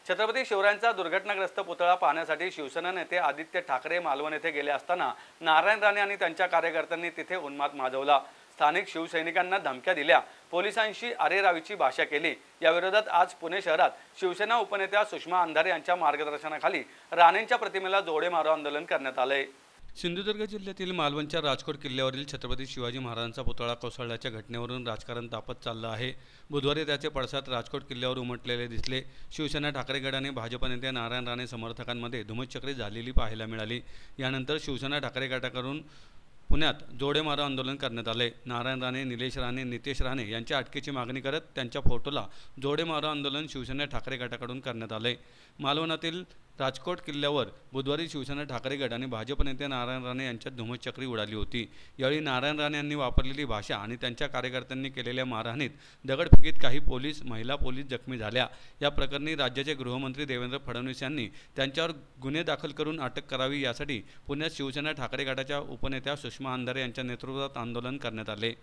छत्रपती शिवरायांचा दुर्घटनाग्रस्त पुतळा पाहण्यासाठी शिवसेना नेते आदित्य ठाकरे मालवण येथे गेले असताना नारायण राणे आणि त्यांच्या कार्यकर्त्यांनी तिथे उन्माद माजवला। स्थानिक शिवसैनिकांना धमक्या दिल्या, पोलिसांशी अरेरावीची भाषा केली। या विरोधात आज पुणे शहरात शिवसेना उपनेत्या सुषमा अंधारे यांच्या मार्गदर्शनाखाली राणेंच्या प्रतिमेला जोडे मारो आंदोलन करण्यात आले। सिंधुदुर्ग जिल्ह्यातील मालवणच्या राजकोट किल्ल्यावरील छत्रपती शिवाजी महाराजांचा पुतळा कोसळल्याच्या घटनेवरून राजकारण तापत चाललं आहे। बुधवारी त्याचे पडसाद राजकोट किल्ल्यावर उमटलेले दिसले। शिवसेना ठाकरे गट आणि भाजप नेते नारायण राणे समर्थकांमध्ये धुमश्चक्री झालेली पाहायला मिळाली। यानंतर शिवसेना ठाकरे गटाकडून पुण्यात जोडे मारो आंदोलन करण्यात आले। नारायण राणे, निलेश राणे, नितेश राणे यांच्या अटकेची मागणी करत त्यांच्या फोटोला जोडे मारो आंदोलन शिवसेना ठाकरे गटाकडून करण्यात आले। मालवणातील राजकोट किल्ल्यावर बुधवारी शिवसेना ठाकरे गट आणि भाजप नेते नारायण राणे यांच्यात धुमश्चक्री उडाली होती। यावेळी नारायण राणे यांनी वापरलेली भाषा आणि त्यांच्या कार्यकर्त्यांनी केलेल्या मारहाणीत दगडफेकीत काही महिला पोलीस जखमी झाल्या। या प्रकरणी राज्याचे गृहमंत्री देवेंद्र फडणवीस यांनी त्यांच्यावर गुन्हे दाखल करून अटक करावी, यासाठी पुण्यात शिवसेना ठाकरे गटाच्या उपनेत्या सुषमा अंधारे यांच्या नेतृत्वात आंदोलन करण्यात आले।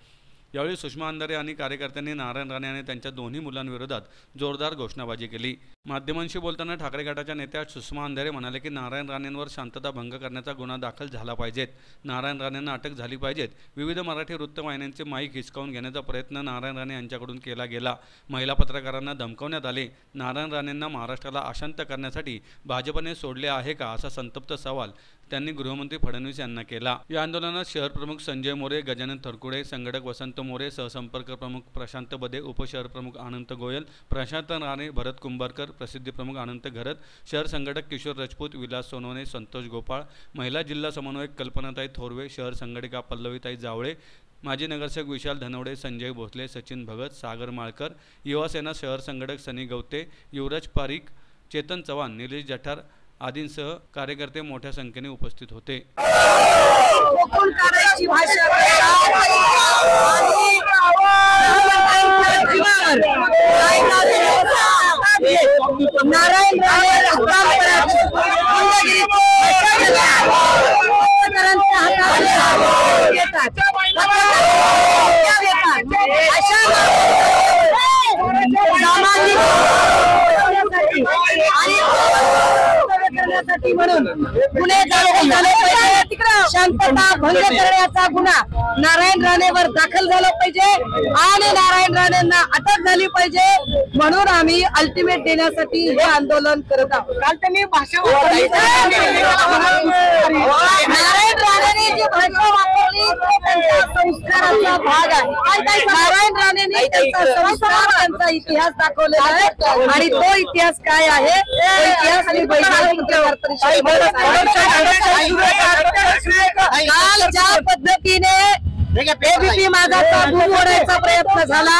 यावेळी सुषमा अंधारे आणि कार्यकर्त्यांनी नारायण राणे आणि त्यांच्या दोन्ही मुलांविरोधात जोरदार घोषणाबाजी केली। माध्यमांशी बोलताना ठाकरे गटाच्या नेत्या सुषमा अंधारे म्हणाले की नारायण राणेंवर शांतता भंग करण्याचा गुन्हा दाखल झाला पाहिजेत, नारायण राणेंना अटक झाली पाहिजेत। विविध मराठी वृत्तवाहिन्यांचे माईक हिसकावून घेण्याचा प्रयत्न नारायण राणे यांच्याकडून केला गेला। महिला पत्रकारांना धमकावण्यात आले। नारायण राणेंना महाराष्ट्राला अशांत करण्यासाठी भाजपने सोडले आहे का, असा संतप्त सवाल त्यांनी गृहमंत्री फडणवीस यांना केला। या आंदोलनात शहर प्रमुख संजय मोरे, गजानन थरकुडे, संघटक वसंत मोरे, सहसंपर्क प्रमुख प्रशांत बदे, उपशहर प्रमुख अनंत गोयल, प्रशांत राणे, भरत कुंभारकर, प्रसिद्धी प्रमुख अनंत घरत, शहर संघटक किशोर राजपूत, विलास सोनवणे, संतोष गोपाळ, महिला जिल्हा समन्वयक कल्पनाताई थोरवे, शहर संघटिका पल्लवीताई जावळे, माजी नगरसेवक विशाल धनवडे, संजय भोसले, सचिन भगत, सागर माळकर, युवासेना शहर संघटक सनी गवते, युवराज पारिक, चेतन चव्हाण, निलेश जठार आदींसह कार्यकर्ते मोठ्या संख्येने उपस्थित होते। म्हणून पुणे शांतता भंग करण्याचा गुन्हा नारायण राणेवर दाखल झाला पाहिजे आणि नारायण राणेंना अटक झाली पाहिजे, म्हणून आम्ही अल्टिमेट देण्यासाठी हे आंदोलन करत आहोत। काल त्यांनी भाषा नारायण राणेंनी जी भाषा वापरली त्यांच्या संस्काराचा भाग आहे। नारायण राणेंनी त्यांचा संस्कार, त्यांचा इतिहास दाखवलेला आहे आणि तो इतिहास काय आहे, तो इतिहास मी काल ज्या पद्धतीने एबीपी माझाचा भूम ओढायचा प्रयत्न झाला,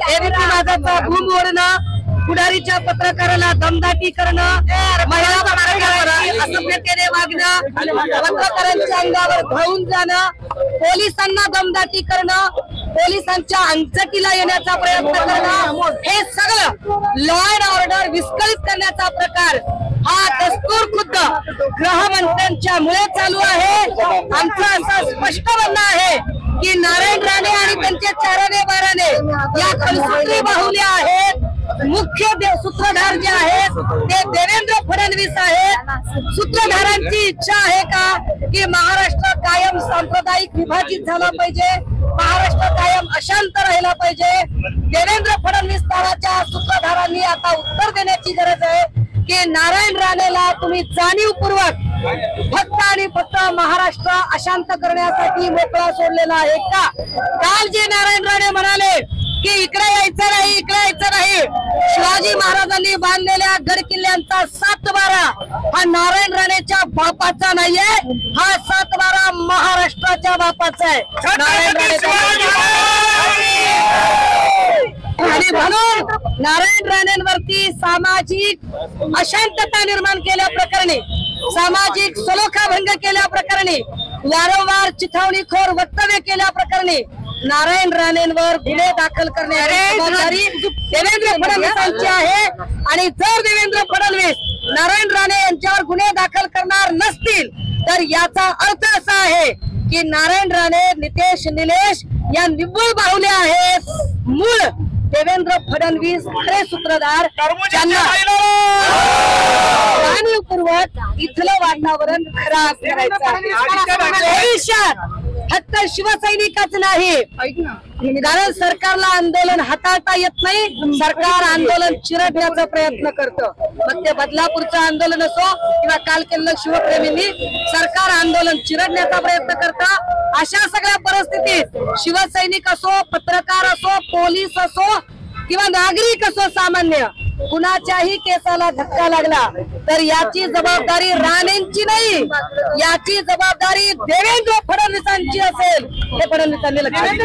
एबीपी माझाचा भूम ओढणं, पुढारीच्या पत्रकाराला दमदाटी करणं, महिला पत्रकारांना असभ्यतेने वागणं, पत्रकारांच्या अंगावर धावून जाणं, पोलिसांना दमदाटी करणं, पोलिसांच्या अंचकीला येण्याचा प्रयत्न करणं, हे सगळं लॉ अँड ऑर्डर विस्कळीत करण्याचा प्रकार हा दस्तूर खुद्द गृहमंत्र्यांच्या मुळे चालू आहे। आमचं असं स्पष्ट म्हणणं आहे की नारायण राणे आणि त्यांचे चाराने बाराने या खलसूत्री बाहुल्या आहेत। मुख्य सूत्रधार जे आहेत ते देवेंद्र फडणवीस आहेत। सूत्रधारांची इच्छा आहे का की महाराष्ट्र कायम सांप्रदायिक विभाजित झाला पाहिजे, महाराष्ट्र कायम अशांत राहिला पाहिजे। देवेंद्र फडणवीस नावाच्या सूत्रधारांनी आता उत्तर देण्याची गरज आहे की नारायण राणेला तुम्ही जाणीवपूर्वक फक्त आणि फक्त महाराष्ट्र अशांत करण्यासाठी मोकळा सोडलेला आहे का? काल जे नारायण राणे म्हणाले की इकडे यायचं नाही, इकडे यायचं नाही, शिवाजी महाराजांनी बांधलेल्या गड किल्ल्यांचा 7-12 हा नारायण राणेच्या बापाचा नाहीये, हा 7-12 महाराष्ट्राच्या बापाचा आहे। नारायण आणि म्हणून नारायण राणेंवरती सामाजिक अशांतता निर्माण केल्या प्रकरणी, सामाजिक सलोखा भंग केल्या प्रकरणी, वारंवार चिथावणीखोर वक्तव्य केल्या प्रकरणी नारायण राणेंवर गुन्हे दाखल करण्याची जबाबदारी देवेंद्र फडणवीसांची आहे। आणि जर देवेंद्र फडणवीस नारायण राणे यांच्यावर गुन्हे दाखल करणार नसतील तर याचा अर्थ असा आहे की नारायण राणे, निलेश या निव्वळ बाहुल्या आहेत। मूळ देवेंद्र फडणवीस खरे सूत्रधार, ज्यांना जाणीवपूर्वक इथलं वातावरण खराब करायचं. भविष्यात फक्त शिवसैनिकच नाही, कारण सरकारला आंदोलन हाताळता येत नाही. सरकार आंदोलन चिरडण्याचा प्रयत्न करतं. मग ते बदलापूरचं आंदोलन असो किंवा काल केलेलं शिवप्रेमींनी, सरकार आंदोलन चिरडण्याचा प्रयत्न करतं. अशा सगळ्या परिस्थितीत शिवसैनिक असो, पत्रकार असो, पोलीस असो किंवा नागरिक असो, सामान्य कुणाच्याही केसाला धक्का लागला तर याची जबाबदारी राणेंची नाही, याची जबाबदारी देवेंद्र फडणवीसांची असेल. हे फडणवीसांनी लक्षात